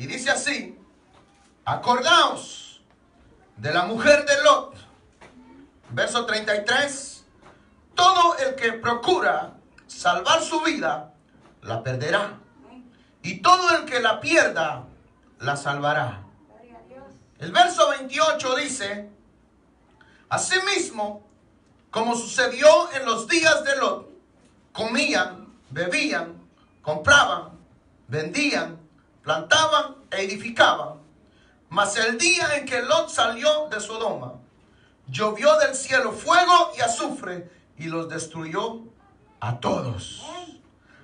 Y dice así: acordaos de la mujer de Lot. Verso 33. Todo el que procura salvar su vida, la perderá. Y todo el que la pierda, la salvará. El verso 28 dice: asimismo, como sucedió en los días de Lot, comían, bebían, compraban, vendían, plantaban e edificaban. Mas el día en que Lot salió de Sodoma, llovió del cielo fuego y azufre y los destruyó a todos.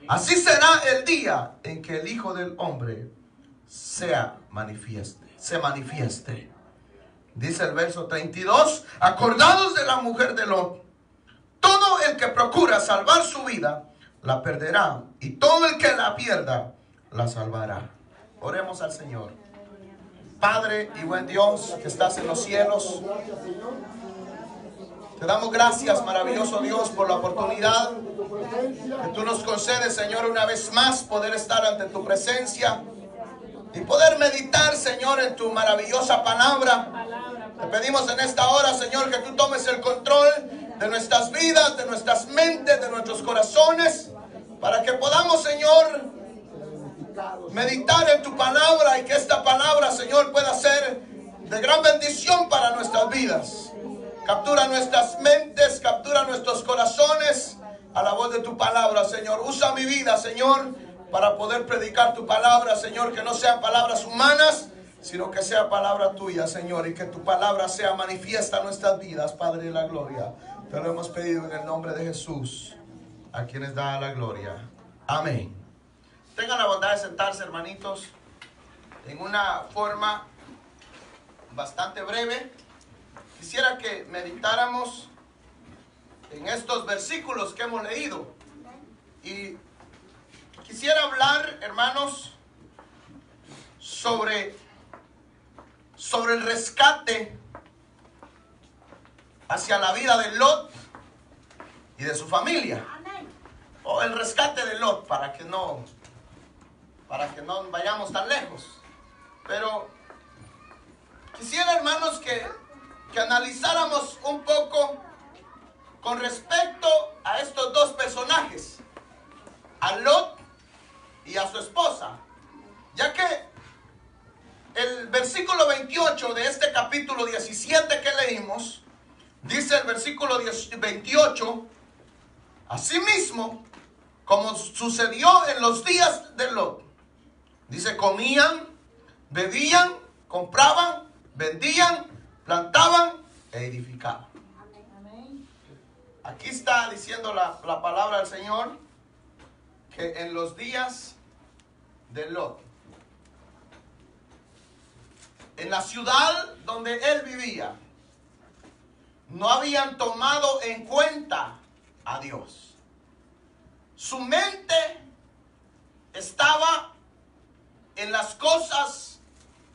Así será el día en que el Hijo del Hombre se manifieste. Dice el verso 32: acordados de la mujer de Lot, todo el que procura salvar su vida, la perderá, y todo el que la pierda, la salvará. Oremos al Señor. Padre y buen Dios que estás en los cielos, te damos gracias, maravilloso Dios, por la oportunidad que tú nos concedes, Señor, una vez más poder estar ante tu presencia y poder meditar, Señor, en tu maravillosa palabra. Te pedimos en esta hora, Señor, que tú tomes el control de nuestras vidas, de nuestras mentes, de nuestros corazones, para que podamos, Señor, meditar en tu palabra y que esta palabra, Señor, pueda ser de gran bendición para nuestras vidas. Captura nuestras mentes, captura nuestros corazones a la voz de tu palabra, Señor. Usa mi vida, Señor, para poder predicar tu palabra, Señor, que no sean palabras humanas, sino que sea palabra tuya, Señor, y que tu palabra sea manifiesta en nuestras vidas, Padre de la gloria. Te lo hemos pedido en el nombre de Jesús, a quienes da la gloria. Amén. Tengan la bondad de sentarse, hermanitos, en una forma bastante breve. Quisiera que meditáramos en estos versículos que hemos leído. Y quisiera hablar, hermanos, sobre el rescate hacia la vida de Lot y de su familia. O el rescate de Lot, para que no vayamos tan lejos. Pero quisiera, hermanos, que analizáramos un poco con respecto a estos dos personajes, a Lot y a su esposa, ya que el versículo 28 de este capítulo 17 que leímos, dice el versículo 28: asimismo, como sucedió en los días de Lot, dice, comían, bebían, compraban, vendían, plantaban e edificaban. Aquí está diciendo la palabra del Señor que en los días de Lot, en la ciudad donde él vivía, no habían tomado en cuenta a Dios. Su mente estaba en las cosas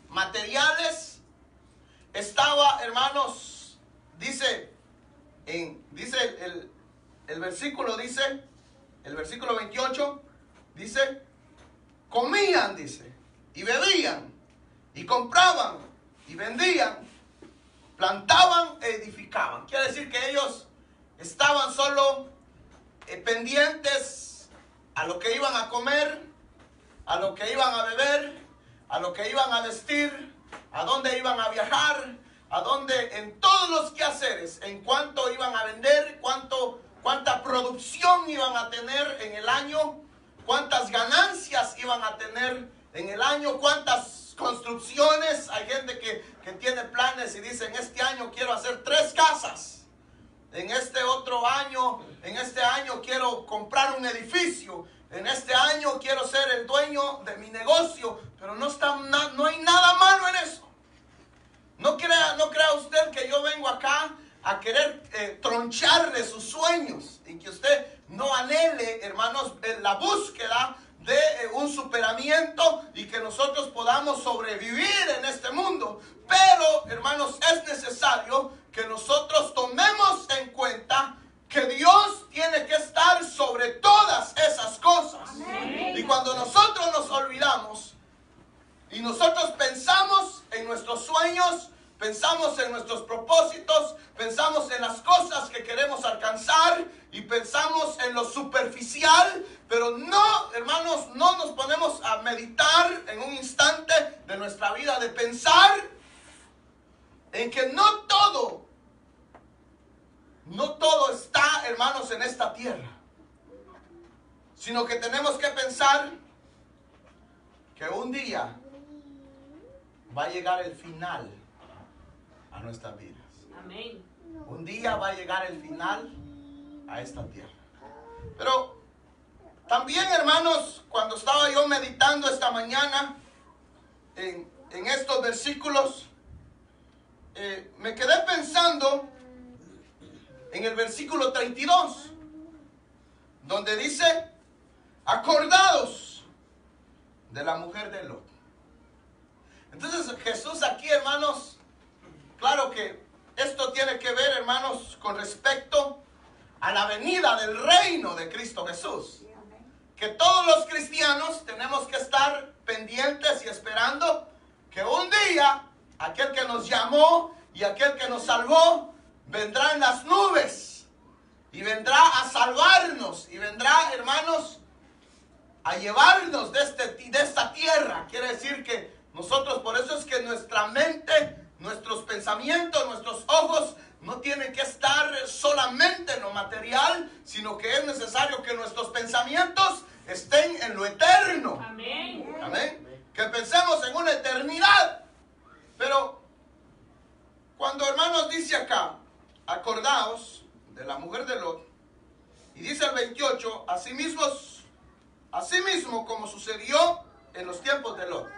materiales. Estaba, hermanos, dice el versículo 28, dice, comían, dice, y bebían, y compraban, y vendían, plantaban e edificaban. Quiere decir que ellos estaban solo pendientes a lo que iban a comer, a lo que iban a beber, a lo que iban a vestir, a dónde iban a viajar, a dónde, en todos los quehaceres, en cuánto iban a vender, cuánta producción iban a tener en el año, cuántas ganancias iban a tener en el año, cuántas construcciones. Hay gente que tiene planes y dice, en este año quiero hacer 3 casas, en este año quiero comprar un edificio, en este año quiero ser el dueño de mi negocio. Pero no hay nada malo en eso. No crea usted que yo vengo acá a querer troncharle sus sueños, y que usted no anhele, hermanos, la búsqueda de un superamiento y que nosotros podamos sobrevivir en este mundo. Pero, hermanos, es necesario que nosotros tomemos en cuenta que Dios tiene que estar sobre todas esas cosas. Amén. Y cuando nosotros nos olvidamos y nos nuestros sueños, pensamos en nuestros propósitos, pensamos en las cosas que queremos alcanzar y pensamos en lo superficial, pero no, hermanos, no nos ponemos a meditar en un instante de nuestra vida, de pensar en que no todo está, hermanos, en esta tierra, sino que tenemos que pensar que un día va a llegar el final a nuestras vidas. Amén. Un día va a llegar el final a esta tierra. Pero también, hermanos, cuando estaba yo meditando esta mañana en estos versículos, me quedé pensando en el versículo 32, donde dice: acordaos de la mujer de Lot. Entonces Jesús aquí, hermanos, claro que esto tiene que ver, hermanos, con respecto a la venida del reino de Cristo Jesús. Que todos los cristianos tenemos que estar pendientes y esperando que un día aquel que nos llamó y aquel que nos salvó vendrá en las nubes y vendrá a salvarnos y vendrá, hermanos, a llevarnos de esta tierra. Quiere decir que nosotros, por eso es que nuestra mente, nuestros pensamientos, nuestros ojos no tienen que estar solamente en lo material, sino que es necesario que nuestros pensamientos estén en lo eterno. Amén. Amén. Que pensemos en una eternidad. Pero cuando, hermanos, dice acá, acordaos de la mujer de Lot, y dice el 28, asimismo como sucedió en los tiempos de Lot.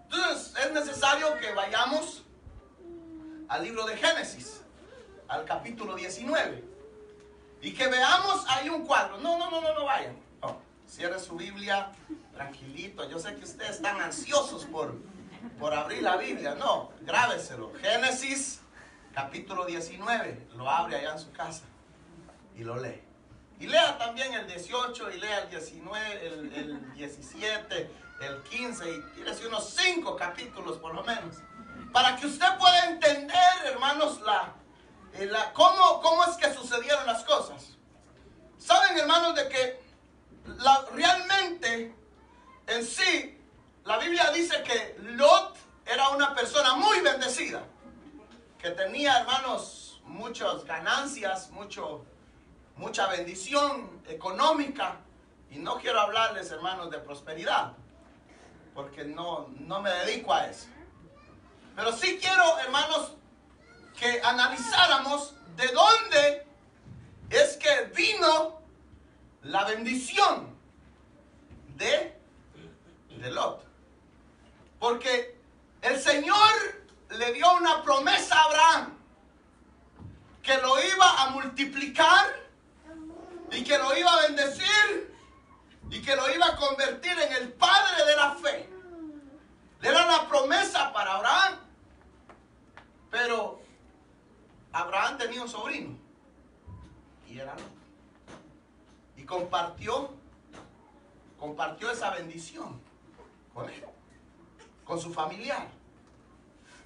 Entonces es necesario que vayamos al libro de Génesis, al capítulo 19, y que veamos ahí un cuadro. No vayan. Oh, cierre su Biblia tranquilito. Yo sé que ustedes están ansiosos por abrir la Biblia. No, grábeselo. Génesis capítulo 19. Lo abre allá en su casa y lo lee. Y lea también el 18 y lea el 19, el 17, el 15 y tírese unos 5 capítulos por lo menos. Para que usted pueda entender, hermanos, cómo es que sucedieron las cosas. Saben, hermanos, de que realmente en sí, la Biblia dice que Lot era una persona muy bendecida. Que tenía, hermanos, muchas ganancias, mucha bendición económica. Y no quiero hablarles, hermanos, de prosperidad, porque no me dedico a eso. Pero sí quiero, hermanos, que analizáramos de dónde es que vino la bendición de Lot. Porque el Señor le dio una promesa a Abraham, que lo iba a multiplicar y que lo iba a bendecir y que lo iba a convertir en el padre de la fe. Era la promesa para Abraham. Pero Abraham tenía un sobrino y era Lot. Y compartió esa bendición con él, con su familiar.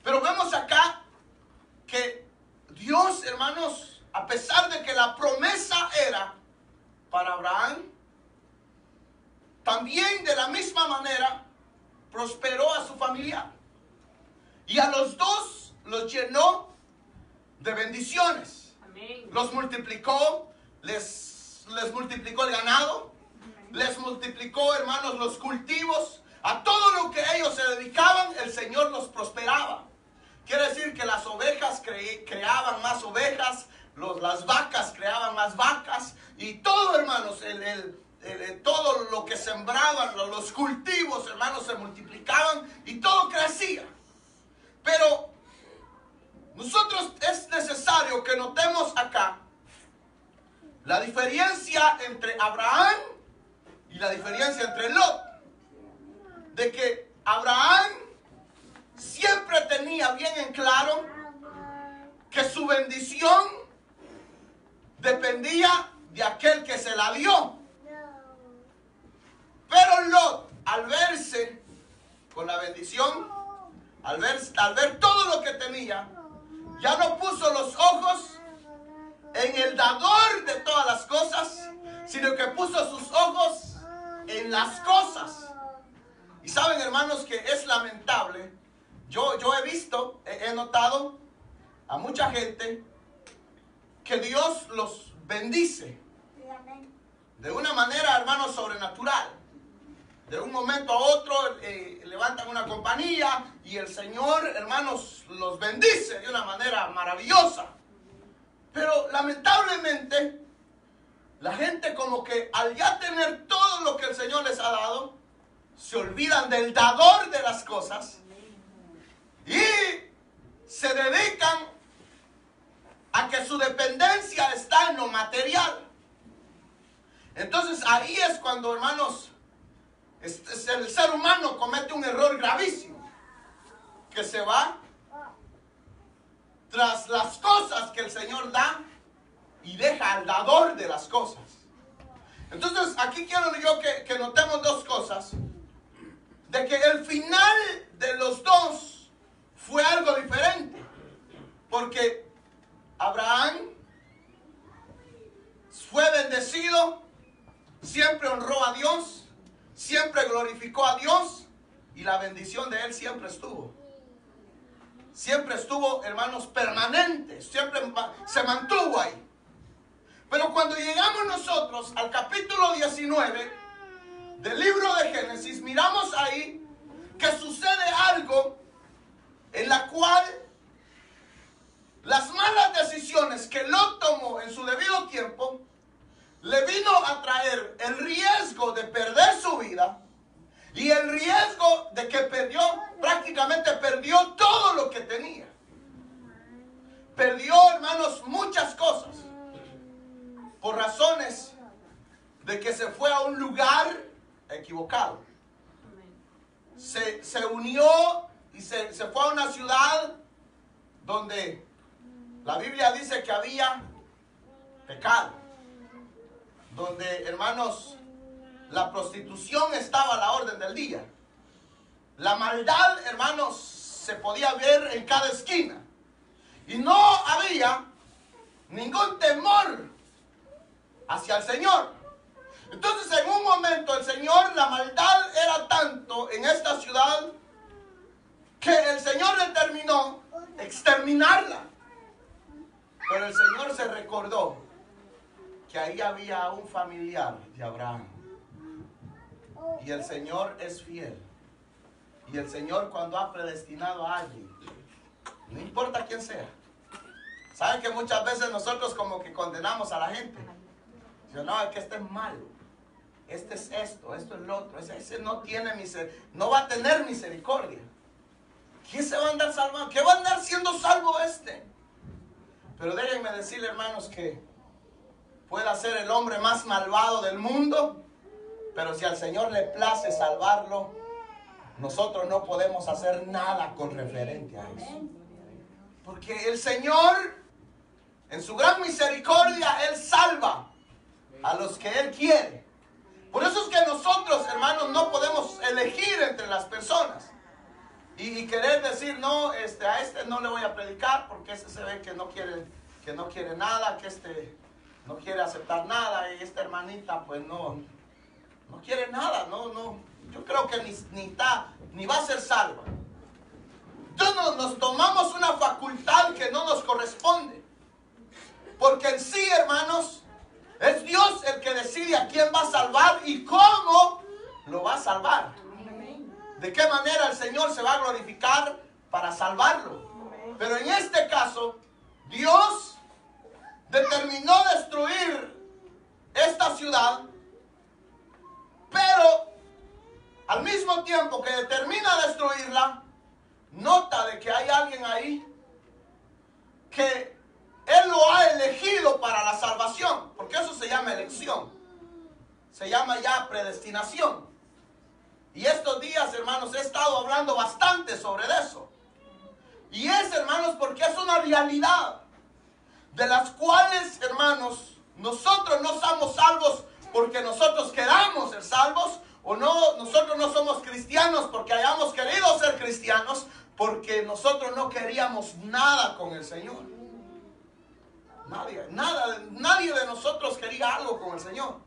Pero vemos acá que Dios, hermanos, a pesar de que la promesa era para Abraham, también de la misma manera prosperó a su familiar. Y a los dos los llenó de bendiciones. Amén. Los multiplicó, les multiplicó el ganado, les multiplicó, hermanos, los cultivos. A todo lo que ellos se dedicaban, el Señor los prosperaba. Quiere decir que las ovejas creaban más ovejas, las vacas creaban más vacas, y todo, hermanos, todo lo que sembraban, los cultivos, hermanos, se multiplicaban y todo crecía. Pero nosotros es necesario que notemos acá la diferencia entre Abraham y la diferencia entre Lot. De que Abraham siempre tenía bien en claro que su bendición dependía de aquel que se la dio. Pero Lot, al verse con la bendición, al ver todo lo que tenía, ya no puso los ojos en el dador de todas las cosas, sino que puso sus ojos en las cosas. Y saben, hermanos, que es lamentable. Yo he visto, he notado a mucha gente que Dios los bendice de una manera, hermanos, sobrenatural. De un momento a otro levantan una compañía y el Señor, hermanos, los bendice de una manera maravillosa. Pero lamentablemente, la gente como que al ya tener todo lo que el Señor les ha dado, se olvidan del dador de las cosas y se dedican a que su dependencia está en lo material. Entonces ahí es cuando, hermanos, el ser humano comete un error gravísimo, que se va tras las cosas que el Señor da y deja al dador de las cosas. Entonces aquí quiero yo que notemos dos cosas: de que el final de los dos fue algo diferente, porque Abraham fue bendecido, siempre honró a Dios, siempre glorificó a Dios, y la bendición de él siempre estuvo. Siempre estuvo, hermanos, permanente, siempre se mantuvo ahí. Pero cuando llegamos nosotros al capítulo 19 del libro de Génesis, miramos ahí que sucede algo en la cual las malas decisiones que Lot tomó en su debido tiempo le vino a traer el riesgo de perder su vida y el riesgo de que prácticamente perdió todo lo que tenía. Perdió, hermanos, muchas cosas por razones de que se fue a un lugar equivocado. Se unió y se fue a una ciudad donde la Biblia dice que había pecado, donde, hermanos, la prostitución estaba a la orden del día. La maldad, hermanos, se podía ver en cada esquina. Y no había ningún temor hacia el Señor. Entonces, en un momento, el Señor, la maldad era tanto en esta ciudad que el Señor determinó exterminarla. Pero el Señor se recordó que ahí había un familiar de Abraham. Y el Señor es fiel. Y el Señor, cuando ha predestinado a alguien, no importa quién sea. ¿Saben que muchas veces nosotros como que condenamos a la gente? Dicen, no, es que este es malo. Este es esto es lo otro. Ese no tiene no va a tener misericordia. ¿Quién se va a andar salvando? ¿Qué va a andar siendo salvo este? Pero déjenme decirle, hermanos, que pueda ser el hombre más malvado del mundo, pero si al Señor le place salvarlo, nosotros no podemos hacer nada con referente a eso. Porque el Señor, en su gran misericordia, Él salva a los que Él quiere. Por eso es que nosotros, hermanos, no podemos elegir entre las personas y querer decir, no, a este no le voy a predicar porque ese se ve que no quiere nada, que no quiere aceptar nada, y esta hermanita pues no quiere nada, no, yo creo que ni va a ser salva. Entonces nos tomamos una facultad que no nos corresponde, porque en sí, hermanos, es Dios el que decide a quién va a salvar y cómo lo va a salvar. De qué manera el Señor se va a glorificar para salvarlo. Pero en este caso, Dios determinó destruir esta ciudad, pero al mismo tiempo que determina destruirla, nota de que hay alguien ahí que Él lo ha elegido para la salvación, porque eso se llama elección, se llama ya predestinación. Y estos días, hermanos, he estado hablando bastante sobre eso. Y es, hermanos, porque es una realidad de las cuales, hermanos, nosotros no somos salvos porque nosotros queramos ser salvos, o no, nosotros no somos cristianos porque hayamos querido ser cristianos, porque nosotros no queríamos nada con el Señor. Nadie de nosotros quería algo con el Señor.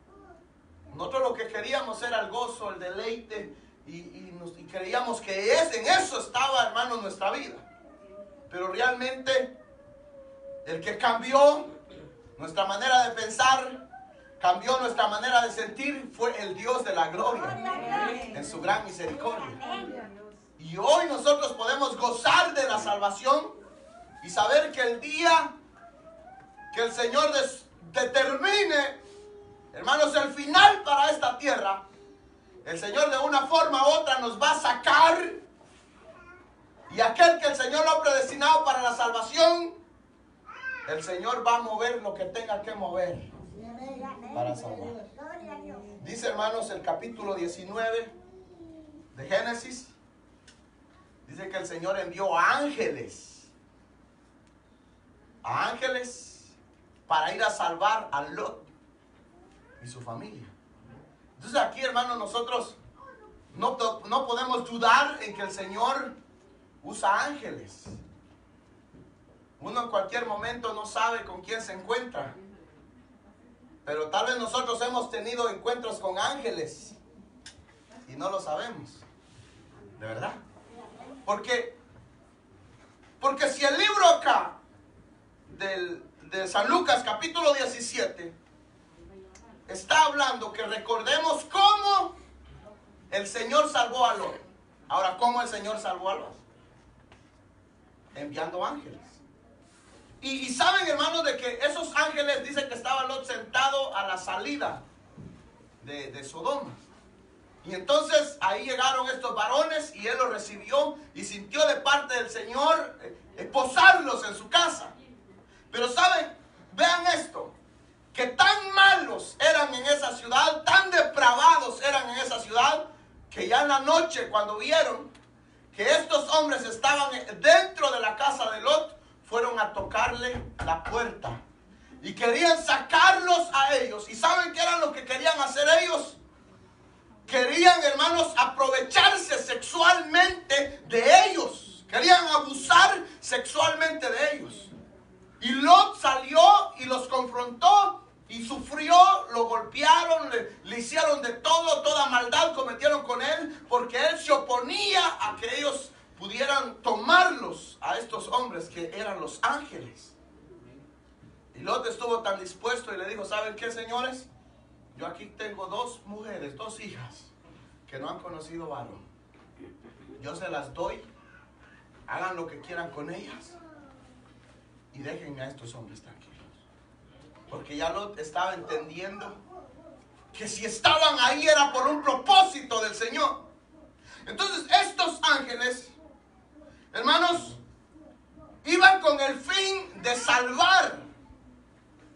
Nosotros lo que queríamos era el gozo, el deleite, y creíamos que en eso estaba, hermano, nuestra vida. Pero realmente el que cambió nuestra manera de pensar, cambió nuestra manera de sentir, fue el Dios de la gloria, en su gran misericordia. Y hoy nosotros podemos gozar de la salvación y saber que el día que el Señor determine, hermanos, el final para esta tierra, el Señor de una forma u otra nos va a sacar, y aquel que el Señor lo ha predestinado para la salvación, el Señor va a mover lo que tenga que mover para salvar. Dice, hermanos, el capítulo 19 de Génesis, dice que el Señor envió ángeles para ir a salvar a Lot y su familia. Entonces aquí, hermanos, nosotros no podemos dudar en que el Señor usa ángeles. Uno en cualquier momento no sabe con quién se encuentra, pero tal vez nosotros hemos tenido encuentros con ángeles y no lo sabemos, de verdad. Porque si el libro acá de San Lucas capítulo 17 está hablando que recordemos cómo el Señor salvó a Lot. Ahora, ¿cómo el Señor salvó a Lot? Enviando ángeles. Y saben, hermanos, de que esos ángeles dicen que estaba Lot sentado a la salida de Sodoma. Y entonces ahí llegaron estos varones y él los recibió y sintió de parte del Señor posarlos en su casa. Pero saben, vean esto, que tan malos eran en esa ciudad, tan depravados eran en esa ciudad, que ya en la noche, cuando vieron que estos hombres estaban dentro de la casa de Lot, fueron a tocarle la puerta y querían sacarlos a ellos. ¿Y saben qué era lo que querían hacer ellos? Querían, hermanos, aprovecharse sexualmente de ellos. Querían abusar sexualmente de ellos. Y Lot salió y los confrontó y sufrió, lo golpearon, le hicieron de todo, toda maldad cometieron con él, porque él se oponía a que ellos pudieran tomarlos a estos hombres que eran los ángeles. Y Lot estuvo tan dispuesto y le dijo, ¿saben qué, señores? Yo aquí tengo 2 mujeres, 2 hijas que no han conocido varón. Yo se las doy, hagan lo que quieran con ellas y déjenme a estos hombres tranquilos. Porque ya Lot estaba entendiendo que si estaban ahí era por un propósito del Señor. Entonces estos ángeles, hermanos, iban con el fin de salvar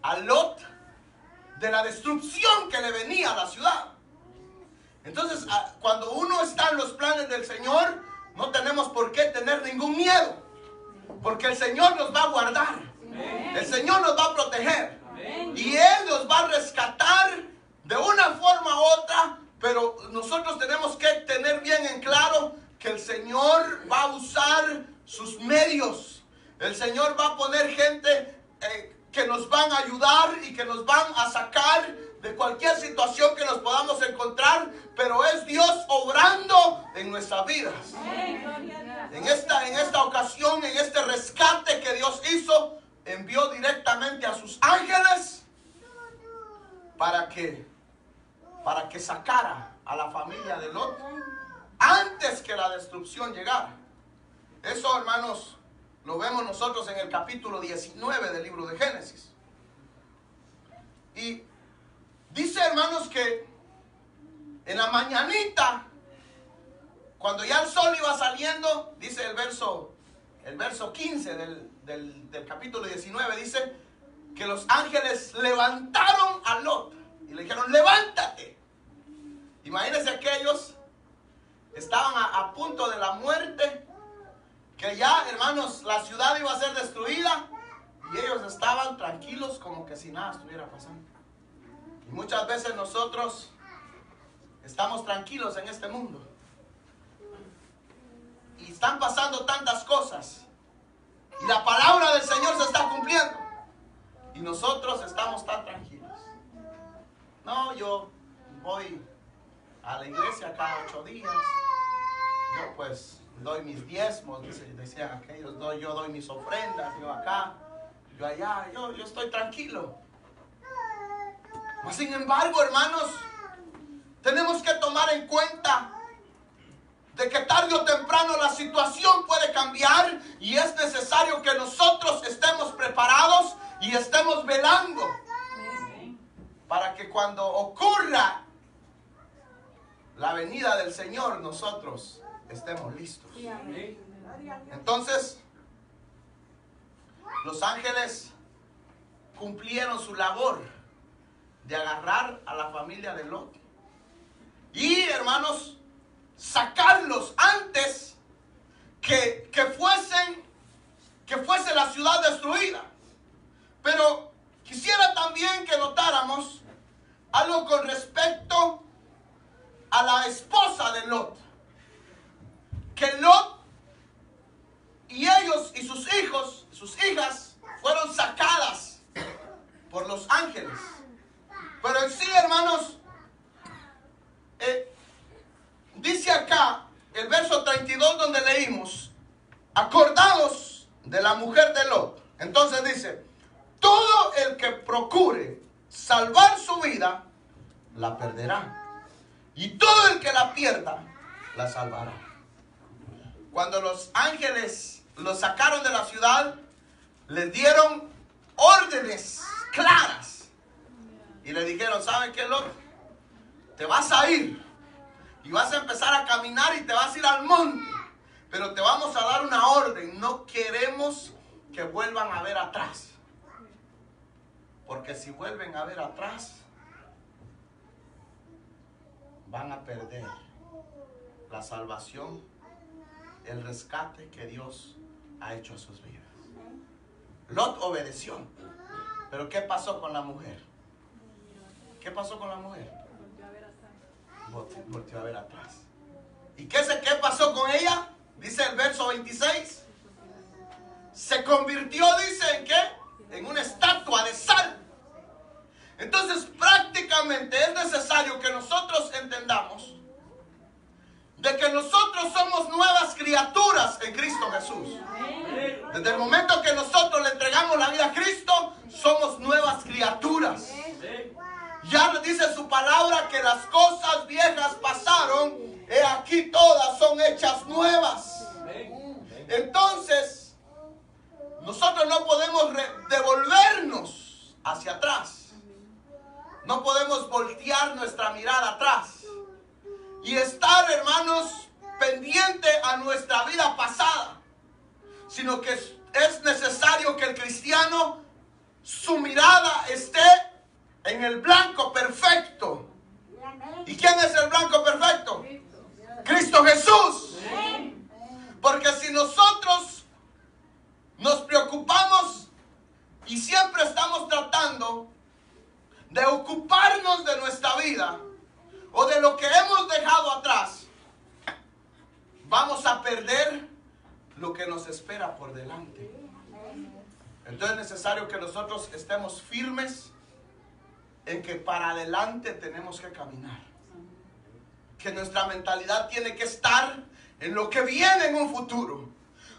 a Lot de la destrucción que le venía a la ciudad. Entonces, cuando uno está en los planes del Señor, no tenemos por qué tener ningún miedo, porque el Señor nos va a guardar, el Señor nos va a proteger, y Él nos va a rescatar de una forma u otra. Pero nosotros tenemos que tener bien en claro que el Señor va a usar sus medios. El Señor va a poner gente que nos van a ayudar y que nos van a sacar de cualquier situación que nos podamos encontrar, pero es Dios obrando en nuestras vidas. En esta ocasión, en este rescate que Dios hizo, envió directamente a sus ángeles para que sacara a la familia de Lot antes que la destrucción llegara. Eso, hermanos, lo vemos nosotros en el capítulo 19 del libro de Génesis. Y dice, hermanos, que en la mañanita, cuando ya el sol iba saliendo, dice el verso 15 del capítulo 19, dice que los ángeles levantaron a Lot y le dijeron, levántate. Imagínense aquellos estaban a punto de la muerte, que ya, hermanos, la ciudad iba a ser destruida, y ellos estaban tranquilos como que si nada estuviera pasando. Y muchas veces nosotros estamos tranquilos en este mundo, y están pasando tantas cosas y la palabra del Señor se está cumpliendo y nosotros estamos tan tranquilos. No, yo voy a la iglesia cada 8 días, yo pues doy mis diezmos, decían aquellos, yo doy mis ofrendas, yo acá, yo allá, yo estoy tranquilo. Mas sin embargo, hermanos, tenemos que tomar en cuenta de que tarde o temprano la situación puede cambiar y es necesario que nosotros estemos preparados y estemos velando para que cuando ocurra la venida del Señor nosotros estemos listos. Entonces, los ángeles cumplieron su labor de agarrar a la familia de Lot y, hermanos, sacarlos antes que fuese la ciudad destruida. Pero quisiera también que notáramos algo con respecto a la esposa de Lot. Que Lot y ellos y sus hijos, sus hijas, fueron sacadas por los ángeles. Pero en sí, hermanos, dice acá, el verso 32 donde leímos, acordaos de la mujer de Lot. Entonces dice, todo el que procure salvar su vida, la perderá. Y todo el que la pierda, la salvará. Cuando los ángeles los sacaron de la ciudad, les dieron órdenes claras. Y le dijeron, ¿saben qué, Lot? Te vas a ir. Y vas a empezar a caminar y te vas a ir al monte. Pero te vamos a dar una orden. No queremos que vuelvan a ver atrás. Porque si vuelven a ver atrás, van a perder la salvación, el rescate que Dios ha hecho a sus vidas. Lot obedeció. Pero ¿qué pasó con la mujer? ¿Qué pasó con la mujer? Volteó a ver atrás. ¿Y qué pasó con ella? Dice el verso 26. Se convirtió, dice, ¿en qué? En una estatua de sal. Entonces, prácticamente es necesario que nosotros entendamos de que nosotros somos nuevas criaturas en Cristo Jesús. Desde el momento que nosotros le entregamos la vida a Cristo, somos nuevas criaturas. Ya dice su palabra que las cosas viejas pasaron, he aquí todas son hechas nuevas. Entonces, nosotros no podemos devolvernos hacia atrás. No podemos voltear nuestra mirada atrás y estar, hermanos, pendiente a nuestra vida pasada, sino que es necesario que el cristiano, su mirada esté en el blanco perfecto. ¿Y quién es el blanco perfecto? Cristo Jesús. Porque si nosotros nos preocupamos y siempre estamos tratando de ocuparnos de nuestra vida o de lo que hemos dejado atrás, vamos a perder lo que nos espera por delante. Entonces es necesario que nosotros estemos firmes en que para adelante tenemos que caminar. Que nuestra mentalidad tiene que estar en lo que viene en un futuro.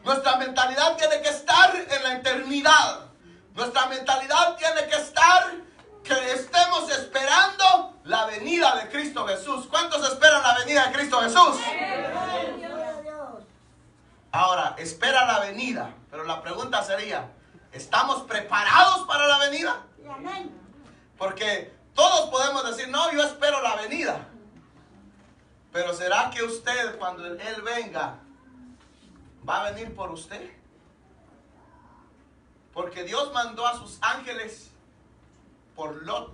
Nuestra mentalidad tiene que estar en la eternidad. Nuestra mentalidad tiene que estar que estemos esperando la venida de Cristo Jesús. ¿Cuántos esperan la venida de Cristo Jesús? Ahora, espera la venida. Pero la pregunta sería, ¿estamos preparados para la venida? Porque todos podemos decir, no, yo espero la venida. Pero ¿será que usted, cuando Él venga, va a venir por usted? Porque Dios mandó a sus ángeles por Lot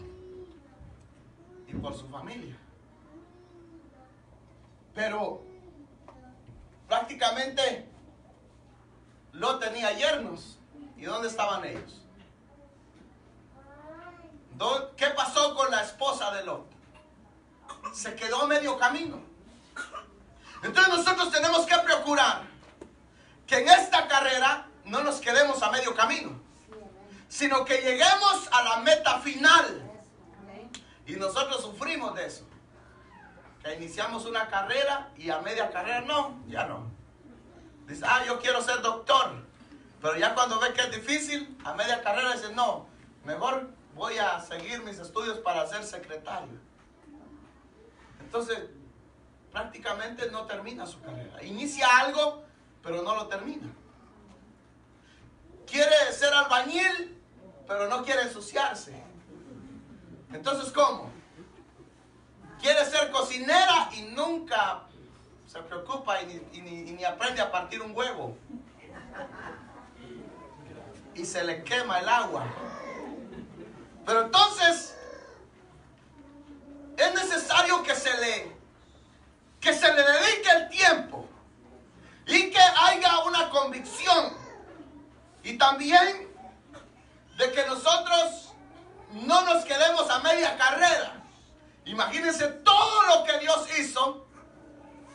y por su familia. Pero prácticamente Lot tenía yernos. ¿Y dónde estaban ellos? ¿Qué pasó con la esposa de Lot? Se quedó a medio camino. Entonces nosotros tenemos que procurar que en esta carrera no nos quedemos a medio camino, sino que lleguemos a la meta final. Y nosotros sufrimos de eso, que iniciamos una carrera y a media carrera no, ya no. Dice, yo quiero ser doctor, pero ya cuando ve que es difícil, a media carrera dice, no, mejor voy a seguir mis estudios para ser secretario. Entonces, prácticamente no termina su carrera. Inicia algo, pero no lo termina. Quiere ser albañil, pero no quiere ensuciarse. Entonces, ¿cómo? Quiere ser cocinera y nunca se preocupa y ni aprende a partir un huevo. Y se le quema el agua. Pero entonces, es necesario que se le dedique el tiempo y que haya una convicción. Y también de que nosotros no nos quedemos a media carrera. Imagínense todo lo que Dios hizo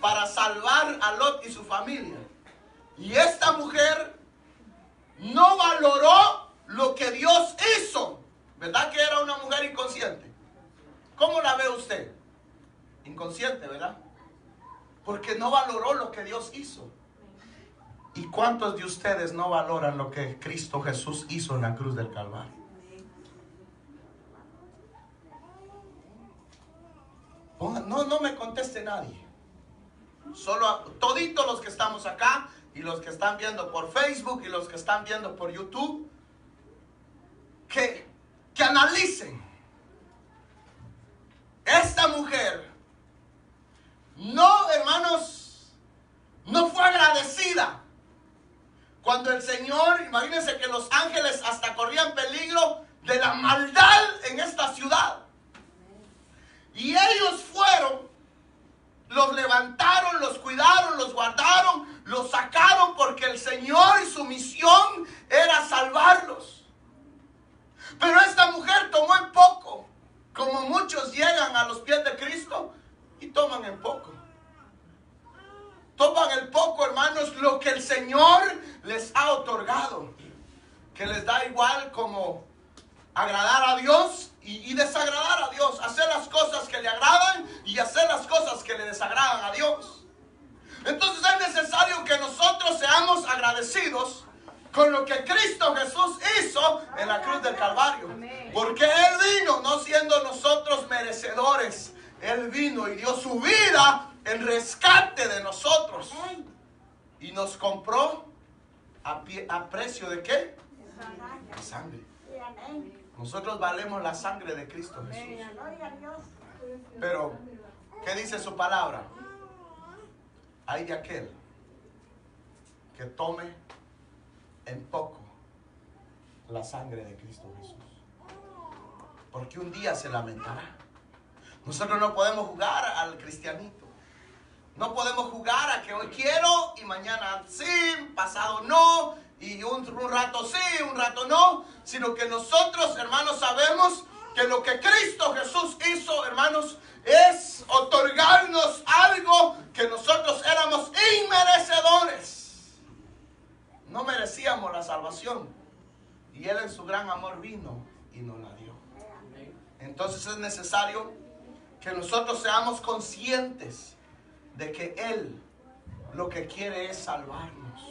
para salvar a Lot y su familia. Y esta mujer no valoró lo que Dios hizo. ¿Verdad que era una mujer inconsciente? ¿Cómo la ve usted? Inconsciente, ¿verdad? Porque no valoró lo que Dios hizo. ¿Y cuántos de ustedes no valoran lo que Cristo Jesús hizo en la cruz del Calvario? No me conteste nadie. Solo toditos los que estamos acá y los que están viendo por Facebook y los que están viendo por YouTube, que analicen. Esta mujer no, hermanos, no fue agradecida. Cuando el Señor, imagínense que los ángeles hasta corrían peligro de la maldad en esta ciudad. Y ellos fueron, los levantaron, los cuidaron, los guardaron, los sacaron porque el Señor y su misión era salvarlos. Pero esta mujer tomó en poco, como muchos llegan a los pies de Cristo y toman en poco. Toman el poco, hermanos, lo que el Señor les ha otorgado, que les da igual como agradar a Dios y desagradar a Dios, hacer las cosas que le agradan y hacer las cosas que le desagradan a Dios. Entonces es necesario que nosotros seamos agradecidos con lo que Cristo Jesús hizo en la cruz del Calvario. Porque Él vino no siendo nosotros merecedores. Él vino y dio su vida en rescate de nosotros. Y nos compró a precio de ¿qué? De sangre. Nosotros valemos la sangre de Cristo Jesús. Pero, ¿qué dice su palabra? Hay de aquel que tome en poco la sangre de Cristo Jesús, porque un día se lamentará. Nosotros no podemos jugar al cristianito. No podemos jugar a que hoy quiero y mañana sí, pasado no, y un rato sí, un rato no, sino que nosotros, hermanos, sabemos que lo que Cristo Jesús hizo, hermanos, es otorgarnos algo que nosotros éramos inmerecedores. No merecíamos la salvación, y Él en su gran amor vino y nos la dio. Entonces es necesario que nosotros seamos conscientes de que Él lo que quiere es salvarnos.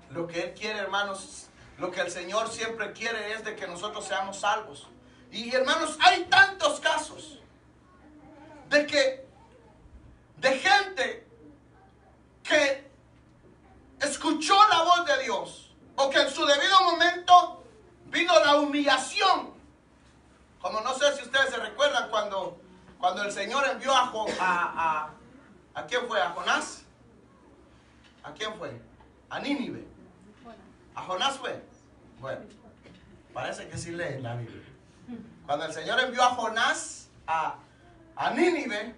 Lo que Él quiere, hermanos, lo que el Señor siempre quiere es de que nosotros seamos salvos. Y hermanos, hay tantos casos de gente que escuchó la voz de Dios, o que en su debido momento vino la humillación. Como no sé si ustedes se recuerdan cuando el Señor envió ¿a quién fue? ¿A Jonás? ¿A quién fue? A Nínive. ¿A Jonás fue? Bueno, parece que sí leen la Biblia. Cuando el Señor envió a Jonás a Nínive,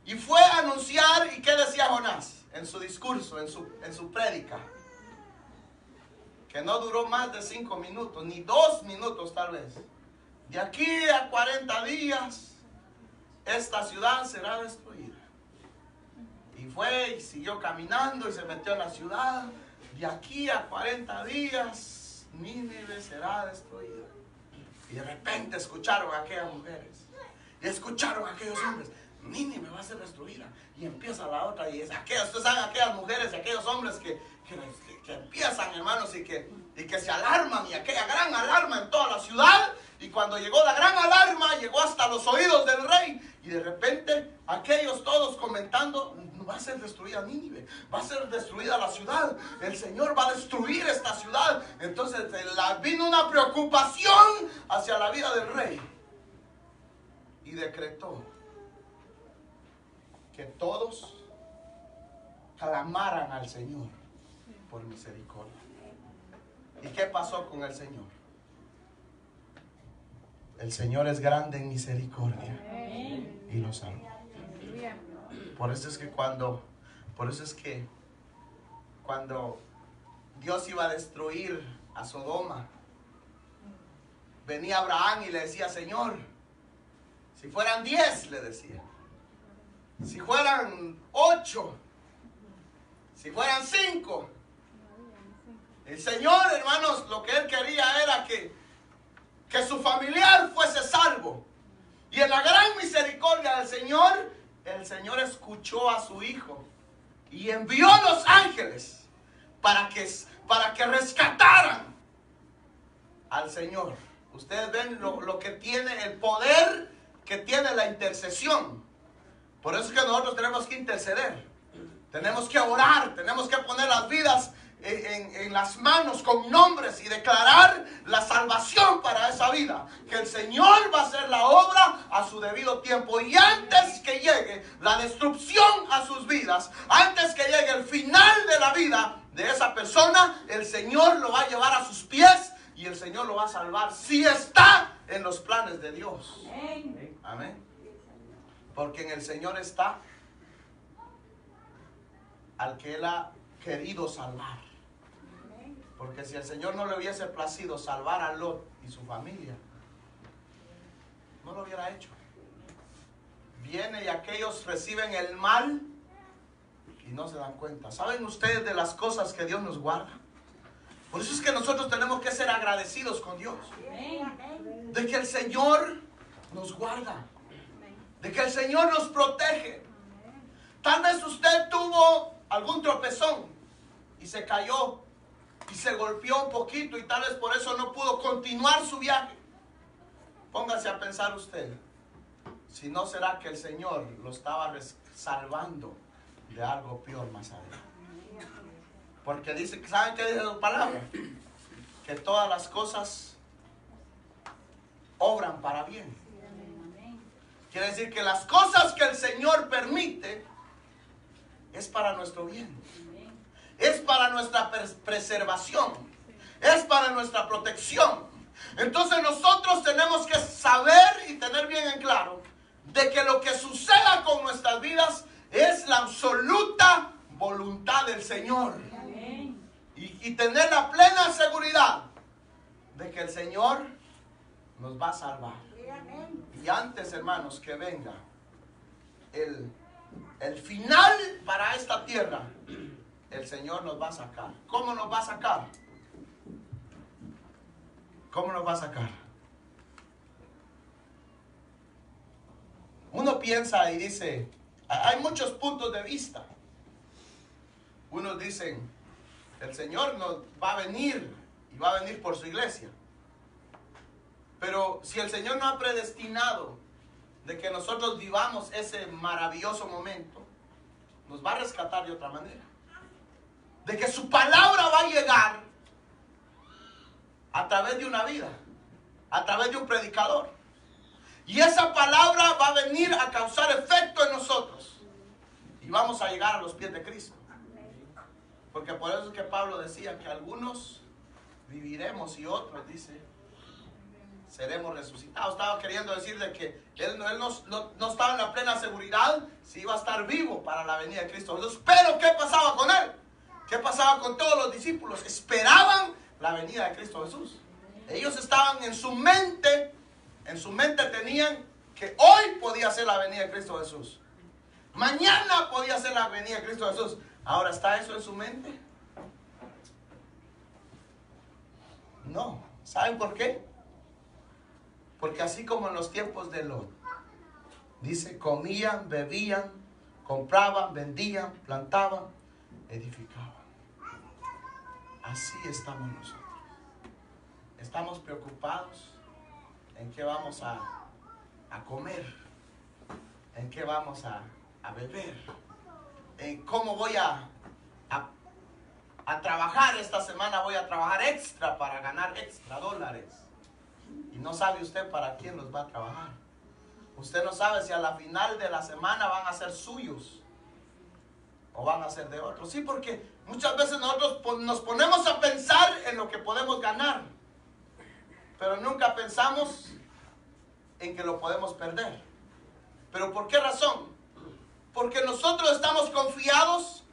y fue a anunciar, ¿y qué decía Jonás? En su discurso, en su prédica, que no duró más de 5 minutos, ni 2 minutos tal vez. De aquí a 40 días, esta ciudad será destruida. Y fue y siguió caminando y se metió en la ciudad. De aquí a 40 días, Nínive será destruida. Y de repente escucharon a aquellas mujeres. Y escucharon a aquellos hombres. Nínive va a ser destruida. Y empieza la otra. Y es aquellas, ustedes saben, aquellas mujeres y aquellos hombres que empiezan, hermanos, y que se alarman. Y aquella gran alarma en toda la ciudad. Y cuando llegó la gran alarma, llegó hasta los oídos del rey. Y de repente, aquellos todos comentando: va a ser destruida Nínive, va a ser destruida la ciudad, el Señor va a destruir esta ciudad. Entonces vino una preocupación hacia la vida del rey. Y decretó que todos clamaran al Señor por misericordia. ¿Y qué pasó con el Señor? El Señor es grande en misericordia y lo salvó. Por eso es que cuando Dios iba a destruir a Sodoma, venía Abraham y le decía: Señor, si fueran 10, le decía, si fueran 8, si fueran 5. El Señor, hermanos, lo que Él quería era que su familiar fuese salvo. Y en la gran misericordia del Señor, el Señor escuchó a su hijo y envió a los ángeles para que rescataran al Señor. Ustedes ven lo que tiene, el poder que tiene la intercesión. Por eso es que nosotros tenemos que interceder, tenemos que orar, tenemos que poner las vidas en las manos con nombres y declarar la salvación para esa vida, que el Señor va a hacer la obra a su debido tiempo. Y antes que llegue la destrucción a sus vidas, antes que llegue el final de la vida de esa persona, el Señor lo va a llevar a sus pies y el Señor lo va a salvar, si está en los planes de Dios. Amén. Porque en el Señor está al que Él ha querido salvar. Porque si el Señor no le hubiese placido salvar a Lot y su familia, no lo hubiera hecho. Viene y aquellos reciben el mal y no se dan cuenta. ¿Saben ustedes de las cosas que Dios nos guarda? Por eso es que nosotros tenemos que ser agradecidos con Dios. De que el Señor nos guarda. De que el Señor nos protege. Tal vez usted tuvo algún tropezón y se cayó y se golpeó un poquito y tal vez por eso no pudo continuar su viaje. Póngase a pensar usted, si no será que el Señor lo estaba salvando de algo peor más adelante. Porque dice, ¿saben qué dice la palabra? Que todas las cosas obran para bien. Quiere decir que las cosas que el Señor permite es para nuestro bien. Es para nuestra preservación. Es para nuestra protección. Entonces nosotros tenemos que saber y tener bien en claro de que lo que suceda con nuestras vidas es la absoluta voluntad del Señor. Y tener la plena seguridad de que el Señor nos va a salvar. Y antes, hermanos, que venga el final para esta tierra, el Señor nos va a sacar. ¿Cómo nos va a sacar? ¿Cómo nos va a sacar? Uno piensa y dice, hay muchos puntos de vista. Unos dicen, el Señor nos va a venir y va a venir por su iglesia. Pero si el Señor no ha predestinado de que nosotros vivamos ese maravilloso momento, nos va a rescatar de otra manera. De que su palabra va a llegar a través de una vida, a través de un predicador. Y esa palabra va a venir a causar efecto en nosotros. Y vamos a llegar a los pies de Cristo. Porque por eso es que Pablo decía que algunos viviremos y otros, dice, seremos resucitados. Estaba queriendo decir de que él no estaba en la plena seguridad si iba a estar vivo para la venida de Cristo Jesús. Pero ¿qué pasaba con él? ¿Qué pasaba con todos los discípulos? Esperaban la venida de Cristo Jesús. Ellos estaban en su mente tenían que hoy podía ser la venida de Cristo Jesús. Mañana podía ser la venida de Cristo Jesús. Ahora, ¿está eso en su mente? No. ¿Saben por qué? Porque así como en los tiempos de Lot, dice, comían, bebían, compraban, vendían, plantaban, edificaban. Así estamos nosotros. Estamos preocupados en qué vamos a comer, en qué vamos a beber, en cómo voy a trabajar esta semana. Voy a trabajar extra para ganar extra dólares. Y no sabe usted para quién los va a trabajar. Usted no sabe si a la final de la semana van a ser suyos o van a ser de otros. Sí, porque muchas veces nosotros nos ponemos a pensar en lo que podemos ganar, pero nunca pensamos en que lo podemos perder. ¿Pero por qué razón? Porque nosotros estamos confiados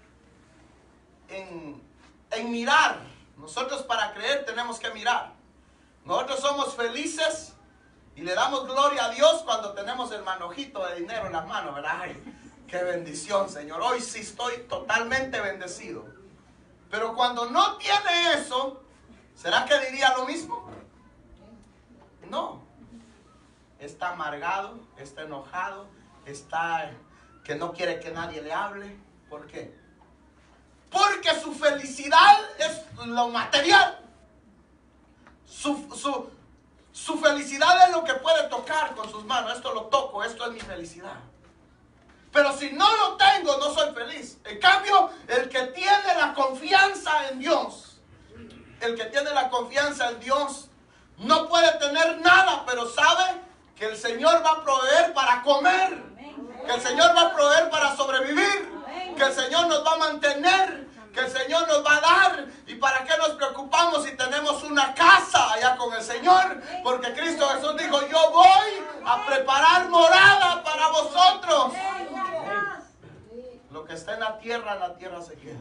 en mirar. Nosotros para creer tenemos que mirar. Nosotros somos felices y le damos gloria a Dios cuando tenemos el manojito de dinero en las manos, ¿verdad? Ay, qué bendición, Señor. Hoy sí estoy totalmente bendecido. Pero cuando no tiene eso, ¿será que diría lo mismo? No. Está amargado, está enojado, está que no quiere que nadie le hable. ¿Por qué? Porque su felicidad es lo material. Su felicidad es lo que puede tocar con sus manos. Esto lo toco, esto es mi felicidad. Pero si no lo tengo, no soy feliz. En cambio, el que tiene la confianza en Dios, el que tiene la confianza en Dios, no puede tener nada, pero sabe que el Señor va a proveer para comer, que el Señor va a proveer para sobrevivir, que el Señor nos va a mantener, que el Señor nos va a dar. ¿Y para qué nos preocupamos si tenemos una casa allá con el Señor? Porque Cristo Jesús dijo, yo voy a preparar morada para vosotros. Lo que está en la tierra se queda.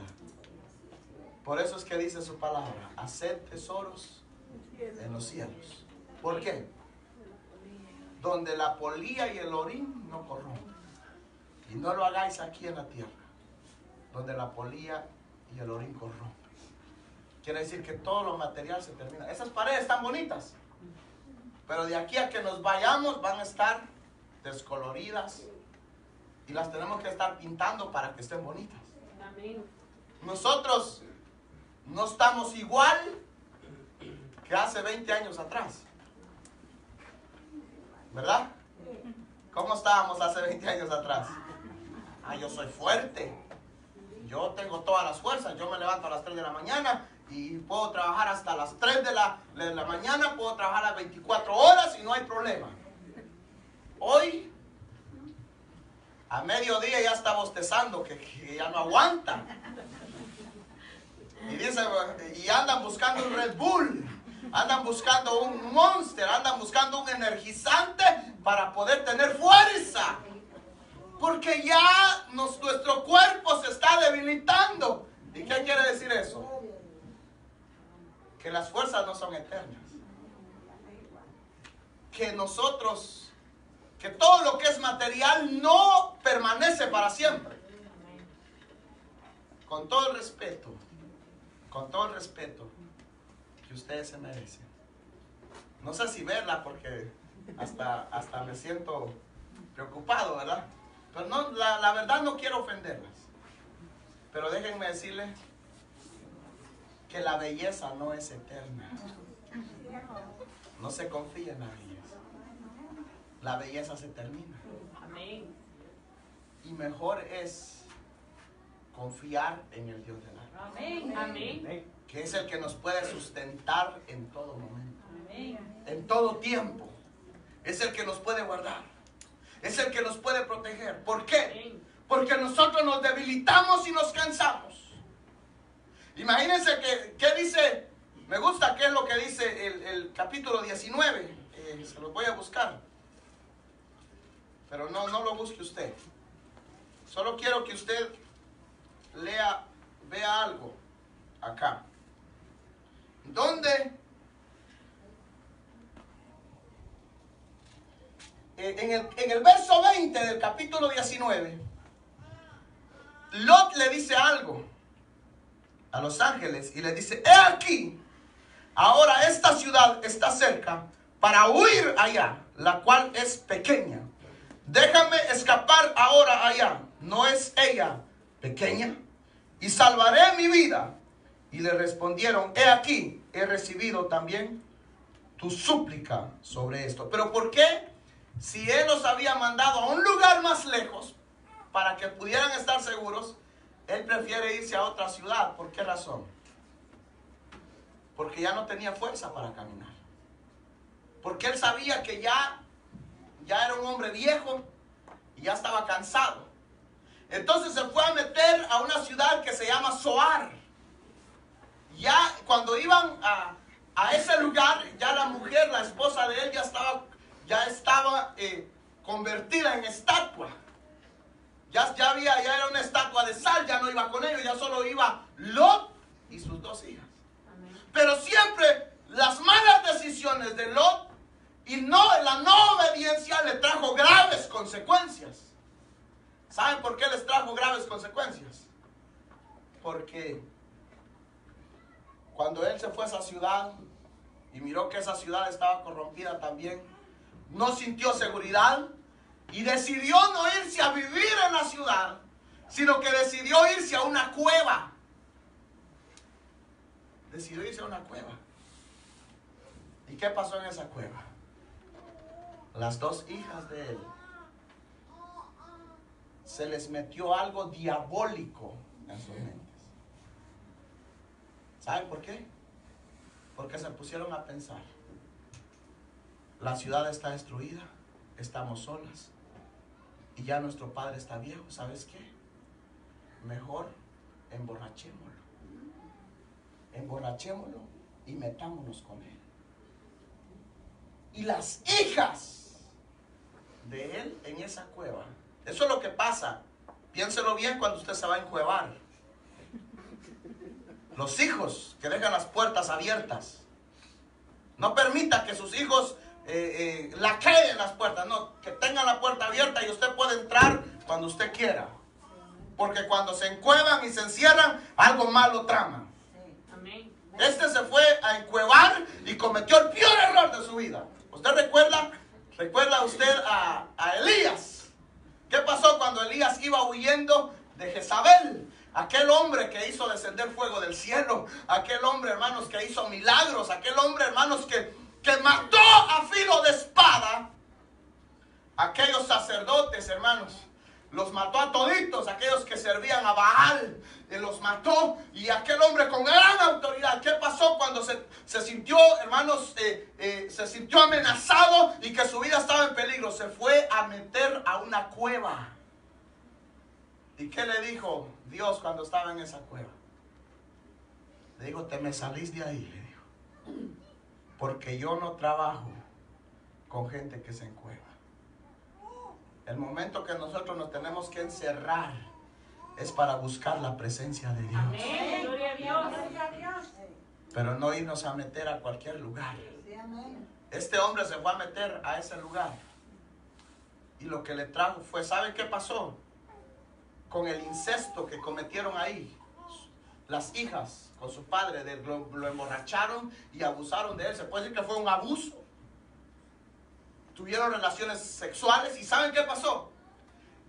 Por eso es que dice su palabra, haced tesoros en los cielos. ¿Por qué? Donde la polilla y el orín no corrompen. Y no lo hagáis aquí en la tierra, donde la polilla y el orín corrompen. Quiere decir que todo lo material se termina. Esas paredes están bonitas, pero de aquí a que nos vayamos van a estar descoloridas y las tenemos que estar pintando para que estén bonitas. Nosotros no estamos igual que hace 20 años atrás, ¿verdad? ¿Cómo estábamos hace 20 años atrás? Yo soy fuerte, yo tengo todas las fuerzas, yo me levanto a las 3 de la mañana y puedo trabajar hasta las 3 de la mañana, puedo trabajar las 24 horas y no hay problema. Hoy, a mediodía ya está bostezando, que ya no aguanta. Y dice, y andan buscando un Red Bull, andan buscando un Monster, andan buscando un energizante para poder tener fuerza. Porque ya nuestro cuerpo se está debilitando. ¿Y qué quiere decir eso? Que las fuerzas no son eternas. Que nosotros, que todo lo que es material no permanece para siempre. Con todo el respeto que ustedes se merecen. No sé si verla porque hasta me siento preocupado, ¿verdad? Pero no, la verdad no quiero ofenderlas. Pero déjenme decirles que la belleza no es eterna. No se confíe en la belleza. La belleza se termina. Y mejor es confiar en el Dios del alma. Amén. Que es el que nos puede sustentar en todo momento. En todo tiempo. Es el que nos puede guardar. Es el que nos puede proteger. ¿Por qué? Porque nosotros nos debilitamos y nos cansamos. Imagínense que dice, me gusta qué es lo que dice el capítulo 19. Se los voy a buscar. Pero no lo busque usted. Solo quiero que usted vea algo acá. Donde en el verso 20 del capítulo 19 Lot le dice algo a los ángeles y le dice: he aquí, ahora esta ciudad está cerca para huir allá, la cual es pequeña. Déjame escapar ahora allá. ¿No es ella pequeña? Y salvaré mi vida. Y le respondieron: he aquí, he recibido también tu súplica sobre esto. Pero ¿por qué? Si él los había mandado a un lugar más lejos para que pudieran estar seguros, él prefiere irse a otra ciudad. ¿Por qué razón? Porque ya no tenía fuerza para caminar. Porque él sabía que ya era un hombre viejo y ya estaba cansado. Entonces se fue a meter a una ciudad que se llama Zoar. Ya cuando iban a ese lugar, ya la mujer, la esposa de él, ya estaba convertida en estatua. Ya era una estatua de sal, ya no iba con ellos, ya solo iba Lot y sus dos hijas. Amén. Pero siempre las malas decisiones de Lot y la no obediencia le trajo graves consecuencias. ¿Saben por qué les trajo graves consecuencias? Porque cuando él se fue a esa ciudad y miró que esa ciudad estaba corrompida también, no sintió seguridad y decidió no irse a vivir en la ciudad, sino que decidió irse a una cueva. Decidió irse a una cueva. ¿Y qué pasó en esa cueva? Las dos hijas de él, se les metió algo diabólico en sus mentes. ¿Saben por qué? Porque se pusieron a pensar: la ciudad está destruida, estamos solas y ya nuestro padre está viejo. ¿Sabes qué? Mejor emborrachémoslo y metámonos con él. Y las hijas de él en esa cueva. Eso es lo que pasa. Piénselo bien cuando usted se va a encuevar. Los hijos que dejan las puertas abiertas. No permita que sus hijos laqueen las puertas. No, que tengan la puerta abierta y usted puede entrar cuando usted quiera. Porque cuando se encuevan y se encierran, algo malo traman. Este se fue a encuevar y cometió el peor error de su vida. ¿Usted recuerda usted a Elías? ¿Qué pasó cuando Elías iba huyendo de Jezabel? Aquel hombre que hizo descender fuego del cielo, aquel hombre, hermanos, que hizo milagros, aquel hombre, hermanos, que mató a filo de espada aquellos sacerdotes, hermanos. Los mató a toditos, aquellos que servían a Baal, los mató. Y aquel hombre con gran autoridad, ¿qué pasó cuando se sintió, hermanos, se sintió amenazado y que su vida estaba en peligro? Se fue a meter a una cueva. ¿Y qué le dijo Dios cuando estaba en esa cueva? Le dijo: te me salís de ahí, le dijo, porque yo no trabajo con gente que se encueva. El momento que nosotros nos tenemos que encerrar es para buscar la presencia de Dios. Amén. Gloria a Dios. Gloria a Dios. Pero no irnos a meter a cualquier lugar. Este hombre se fue a meter a ese lugar. Y lo que le trajo fue, ¿saben qué pasó? Con el incesto que cometieron ahí. Las hijas con su padre lo emborracharon y abusaron de él. Se puede decir que fue un abuso. Tuvieron relaciones sexuales y ¿saben qué pasó?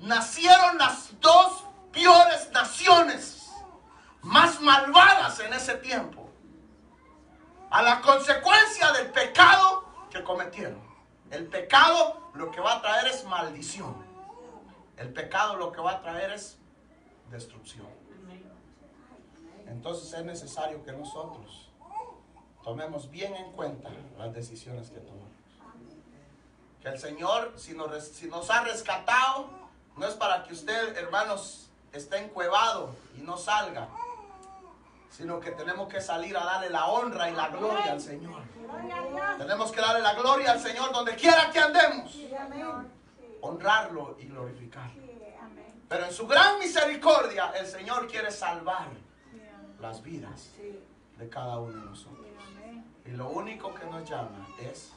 Nacieron las dos peores naciones más malvadas en ese tiempo, a la consecuencia del pecado que cometieron. El pecado lo que va a traer es maldición. El pecado lo que va a traer es destrucción. Entonces es necesario que nosotros tomemos bien en cuenta las decisiones que tomamos. Que el Señor, si nos ha rescatado, no es para que usted, hermanos, esté encuevado y no salga, sino que tenemos que salir a darle la honra y la gloria al Señor. Tenemos que darle la gloria al Señor donde quiera que andemos. Honrarlo y glorificarlo. Pero en su gran misericordia, el Señor quiere salvar las vidas de cada uno de nosotros. Y lo único que nos llama es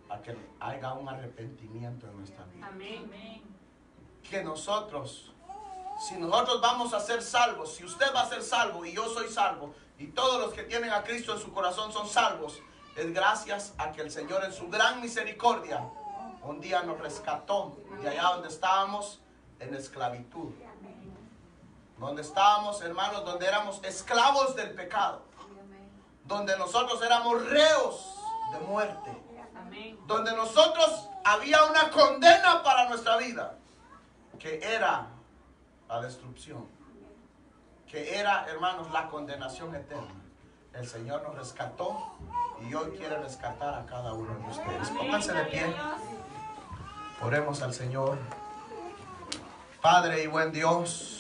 a que haya un arrepentimiento en nuestra vida. Amén. Que nosotros si nosotros vamos a ser salvos, si usted va a ser salvo y yo soy salvo, y todos los que tienen a Cristo en su corazón son salvos, es gracias a que el Señor en su gran misericordia un día nos rescató de allá donde estábamos en esclavitud. Donde estábamos, hermanos, donde éramos esclavos del pecado. Donde nosotros éramos reos de muerte. Donde nosotros había una condena para nuestra vida, que era la destrucción, que era, hermanos, la condenación eterna. El Señor nos rescató y hoy quiere rescatar a cada uno de ustedes. Pónganse de pie. Oremos al Señor. Padre y buen Dios,